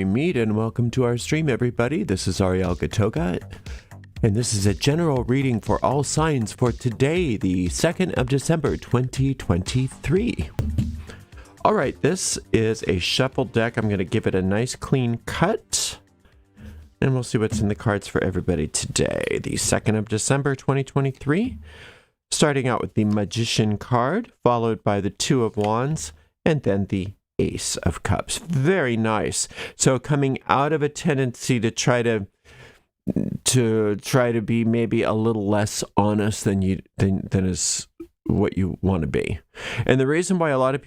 we meet, and welcome to our stream, everybody. This is Ariel, and this is a general reading for all signs for today, the 2nd of December, 2023. All right, this is a shuffled deck. I'm going to give it a nice clean cut, and we'll see what's in the cards for everybody today, the 2nd of December, 2023. Starting out with the Magician card, followed by the Two of Wands, and then the Ace of Cups. Very nice. So coming out of a tendency to try to be maybe a little less honest than is what you want to be. And the reason why a lot of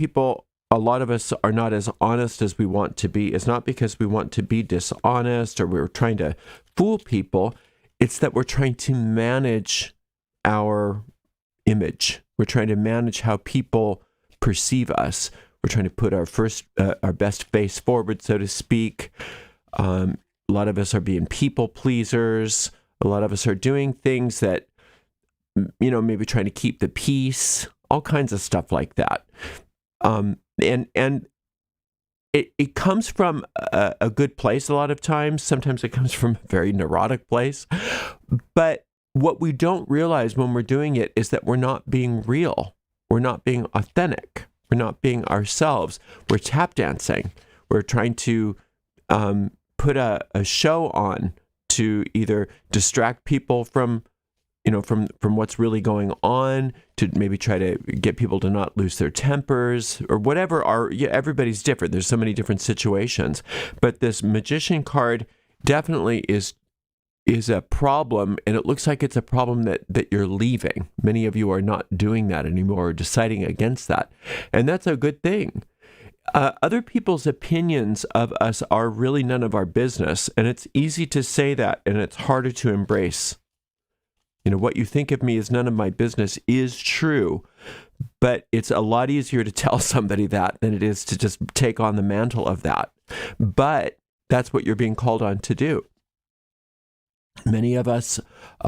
us are not as honest as we want to be is not because we want to be dishonest or we're trying to fool people. It's that we're trying to manage our image. We're trying to manage how people perceive us. We're trying to put our best face forward, so to speak. A lot of us are being people pleasers. A lot of us are doing things that, maybe trying to keep the peace, all kinds of stuff like that. And it comes from a good place a lot of times. Sometimes it comes from a very neurotic place. But what we don't realize when we're doing it is that we're not being real. We're not being authentic. We're not being ourselves. We're tap dancing. We're trying to put a show on to either distract people from what's really going on, to maybe try to get people to not lose their tempers or whatever. Everybody's different. There's so many different situations. But this Magician card definitely is a problem, and it looks like it's a problem that you're leaving. Many of you are not doing that anymore, or deciding against that, and that's a good thing. Other people's opinions of us are really none of our business, and it's easy to say that, and it's harder to embrace. What you think of me is none of my business is true, but it's a lot easier to tell somebody that than it is to just take on the mantle of that. But that's what you're being called on to do. Many of us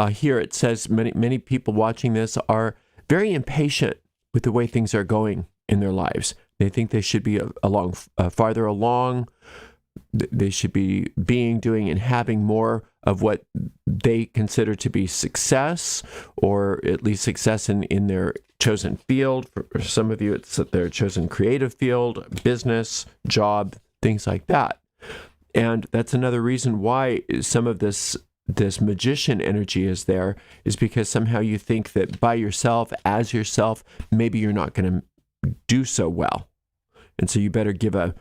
here, it says many people watching this are very impatient with the way things are going in their lives. They think they should be farther along. They should be doing, and having more of what they consider to be success, or at least success in their chosen field. For some of you, it's their chosen creative field, business, job, things like that. And that's another reason why some of this magician energy is there, is because somehow you think that by yourself, as yourself, maybe you're not going to do so well. And so you better give a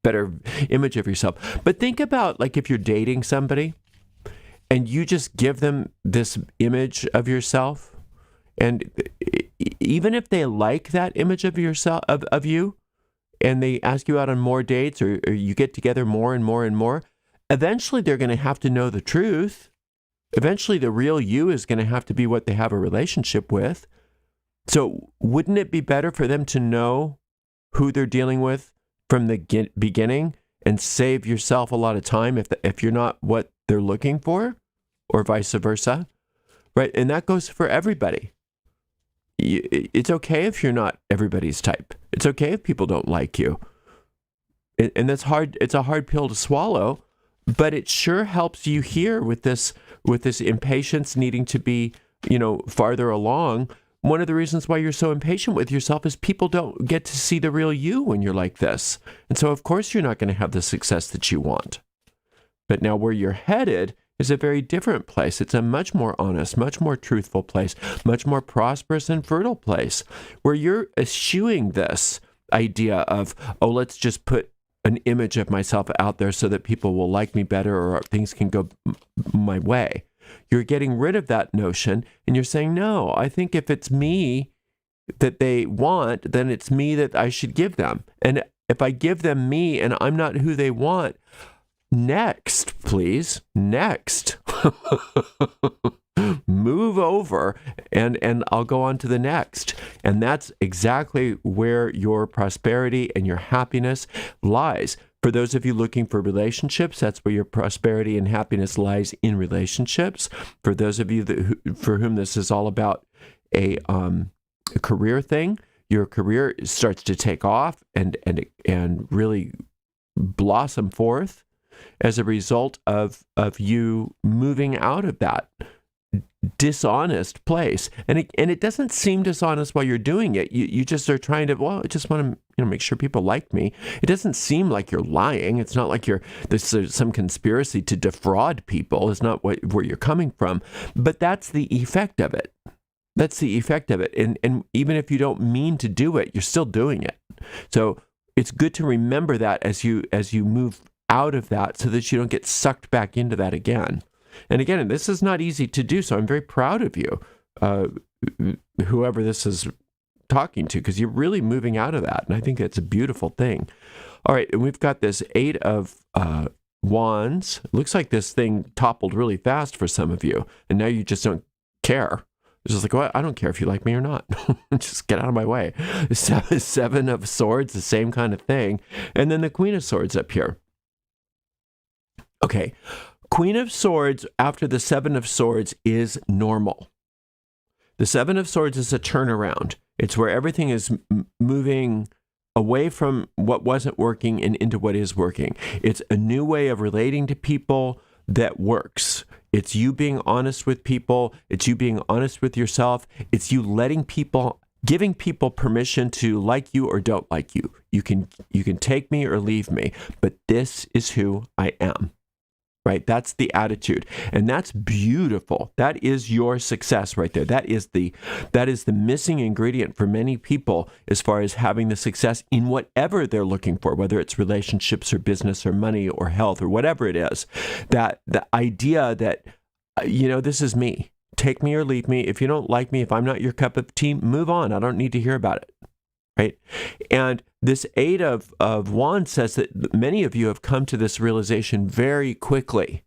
better image of yourself. But think about, like, if you're dating somebody and you just give them this image of yourself, and even if they like that image of yourself, of you, and they ask you out on more dates, or you get together more and more and more, eventually they're going to have to know the truth. Eventually the real you is going to have to be what they have a relationship with. So wouldn't it be better for them to know who they're dealing with from the beginning, and save yourself a lot of time if you're not what they're looking for, or vice versa, right? And that goes for everybody. It's okay if you're not everybody's type. It's okay if people don't like you. And that's hard. It's a hard pill to swallow, but it sure helps you here with this impatience, needing to be, farther along. One of the reasons why you're so impatient with yourself is people don't get to see the real you when you're like this. And so, of course, you're not going to have the success that you want. But now where you're headed is a very different place. It's a much more honest, much more truthful place, much more prosperous and fertile place, where you're eschewing this idea of, let's just put an image of myself out there so that people will like me better, or things can go my way. You're getting rid of that notion, and you're saying, no, I think if it's me that they want, then it's me that I should give them. And if I give them me and I'm not who they want, next, please, next. Move over, and I'll go on to the next. And that's exactly where your prosperity and your happiness lies. For those of you looking for relationships, that's where your prosperity and happiness lies, in relationships. For those of you for whom this is all about a career thing, your career starts to take off and really blossom forth as a result of you moving out of that dishonest place. And it doesn't seem dishonest while you're doing it. You just are trying to, well, I just want to make sure people like me. It doesn't seem like you're lying. It's not like there's some conspiracy to defraud people. It's not where you're coming from. But that's the effect of it. That's the effect of it. And even if you don't mean to do it, you're still doing it. So it's good to remember that as you move out of that, so that you don't get sucked back into that again. And again, this is not easy to do, so I'm very proud of you, whoever this is talking to, because you're really moving out of that, and I think that's a beautiful thing. All right, and we've got this 8 of Wands. It looks like this thing toppled really fast for some of you, and now you just don't care. It's just like, well, I don't care if you like me or not. Just get out of my way. 7 of Swords, the same kind of thing. And then the Queen of Swords up here. Okay, Queen of Swords after the 7 of Swords is normal. The 7 of Swords is a turnaround. It's where everything is moving away from what wasn't working and into what is working. It's a new way of relating to people that works. It's you being honest with people. It's you being honest with yourself. It's you giving people permission to like you or don't like you. You can take me or leave me, but this is who I am. Right? That's the attitude. And that's beautiful. That is your success right there. That is the missing ingredient for many people as far as having the success in whatever they're looking for, whether it's relationships or business or money or health or whatever it is. That the idea that, this is me. Take me or leave me. If you don't like me, if I'm not your cup of tea, move on. I don't need to hear about it. Right? And this 8 of Wands says that many of you have come to this realization very quickly,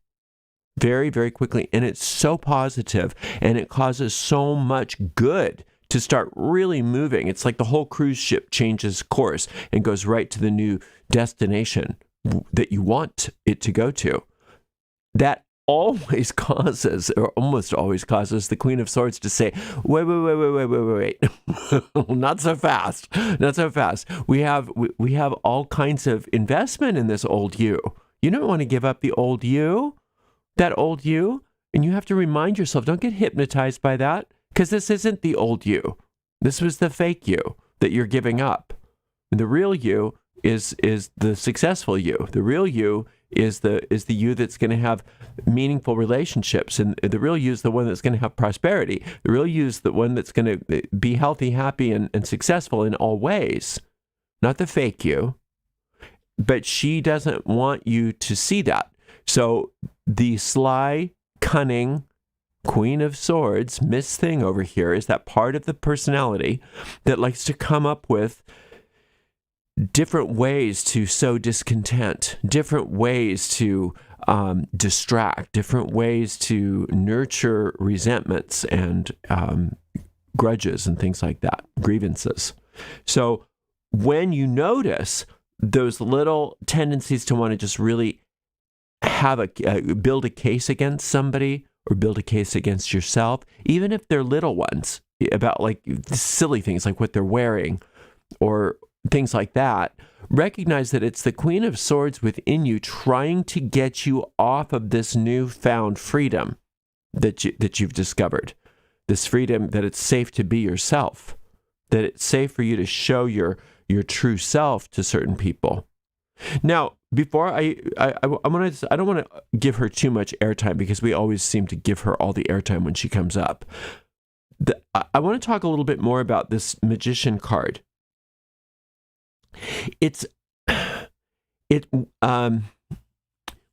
very, very quickly. And it's so positive, and it causes so much good to start really moving. It's like the whole cruise ship changes course and goes right to the new destination that you want it to go to. That always causes, or almost always causes, the Queen of Swords to say, wait. Not so fast. Not so fast. We have all kinds of investment in this old you. You don't want to give up the old you, that old you. And you have to remind yourself, don't get hypnotized by that, because this isn't the old you. This was the fake you that you're giving up. And the real you is the successful you. The real you is the you that's going to have meaningful relationships, and the real you is the one that's going to have prosperity. The real you is the one that's going to be healthy, happy, and successful in all ways, not the fake you. But she doesn't want you to see that. So the sly, cunning Queen of Swords, Miss Thing over here, is that part of the personality that likes to come up with different ways to sow discontent, different ways to distract, different ways to nurture resentments and grudges and things like that, grievances. So when you notice those little tendencies to want to just really have build a case against somebody or build a case against yourself, even if they're little ones, about like silly things like what they're wearing or things like that, recognize that it's the Queen of Swords within you trying to get you off of this newfound freedom that you've discovered. This freedom that it's safe to be yourself, that it's safe for you to show your true self to certain people. Now, before I don't want to give her too much airtime, because we always seem to give her all the airtime when she comes up. I want to talk a little bit more about this Magician card.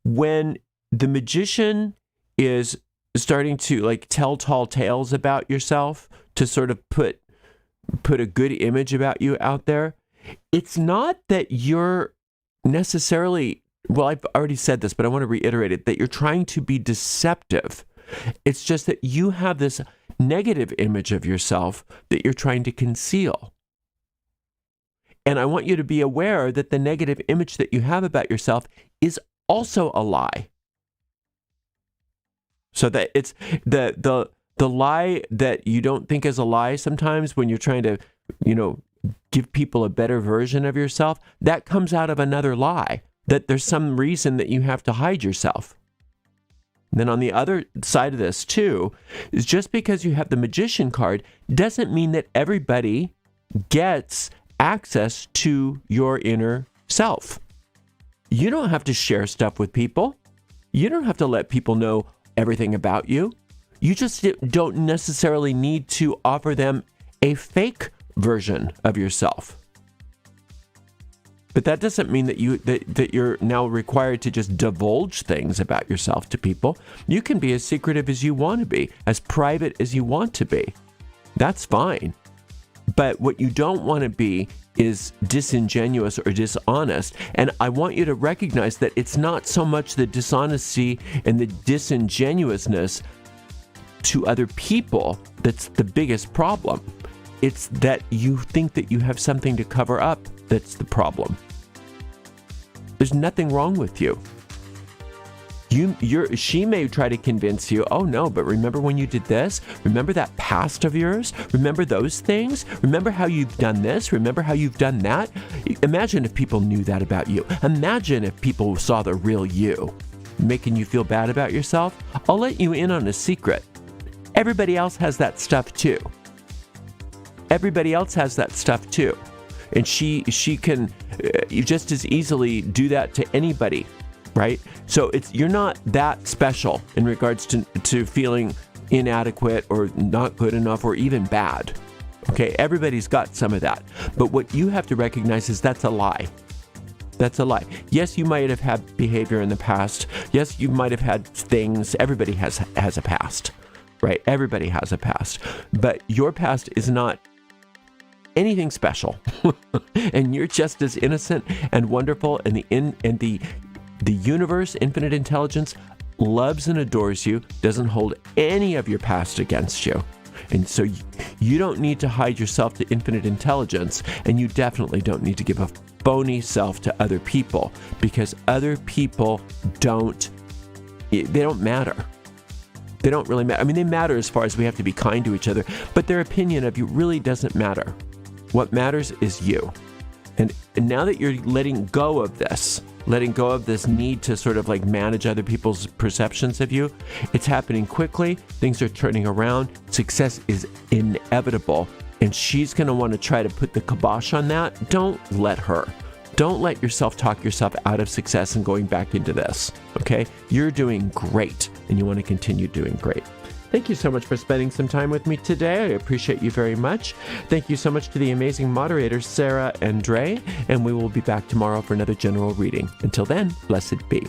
When the magician is starting to like tell tall tales about yourself to sort of put a good image about you out there, it's not that you're necessarily, well, I've already said this, but I want to reiterate it, that you're trying to be deceptive. It's just that you have this negative image of yourself that you're trying to conceal. And I want you to be aware that the negative image that you have about yourself is also a lie. So that it's the lie that you don't think is a lie sometimes when you're trying to, give people a better version of yourself, that comes out of another lie. that there's some reason that you have to hide yourself. And then on the other side of this too, is just because you have the Magician card doesn't mean that everybody gets access to your inner self. You don't have to share stuff with people. You don't have to let people know everything about you. You just don't necessarily need to offer them a fake version of yourself. But that doesn't mean that you're now required to just divulge things about yourself to people. You can be as secretive as you want to be, as private as you want to be. That's fine. But what you don't want to be is disingenuous or dishonest. And I want you to recognize that it's not so much the dishonesty and the disingenuousness to other people that's the biggest problem. It's that you think that you have something to cover up that's the problem. There's nothing wrong with you. She may try to convince you, oh no, but remember when you did this? Remember that past of yours? Remember those things? Remember how you've done this? Remember how you've done that? Imagine if people knew that about you. Imagine if people saw the real you, making you feel bad about yourself. I'll let you in on a secret. Everybody else has that stuff too. Everybody else has that stuff too. And she can just as easily do that to anybody, right? So you're not that special in regards to feeling inadequate or not good enough or even bad. Okay, everybody's got some of that. But what you have to recognize is that's a lie. That's a lie. Yes, you might have had behavior in the past. Yes, you might have had things. Everybody has a past, right? Everybody has a past. But your past is not anything special. And you're just as innocent and wonderful, and the universe, infinite intelligence, loves and adores you, doesn't hold any of your past against you. And so you don't need to hide yourself to infinite intelligence, and you definitely don't need to give a phony self to other people, because other people don't matter. They don't really matter. I mean, they matter as far as we have to be kind to each other, but their opinion of you really doesn't matter. What matters is you. And now that you're letting go of this need to sort of like manage other people's perceptions of you, it's happening quickly. Things are turning around. Success is inevitable. And she's going to want to try to put the kibosh on that. Don't let her. Don't let yourself talk yourself out of success and going back into this. Okay? You're doing great, and you want to continue doing great. Thank you so much for spending some time with me today. I appreciate you very much. Thank you so much to the amazing moderators, Sarah and Dre, and we will be back tomorrow for another general reading. Until then, blessed be.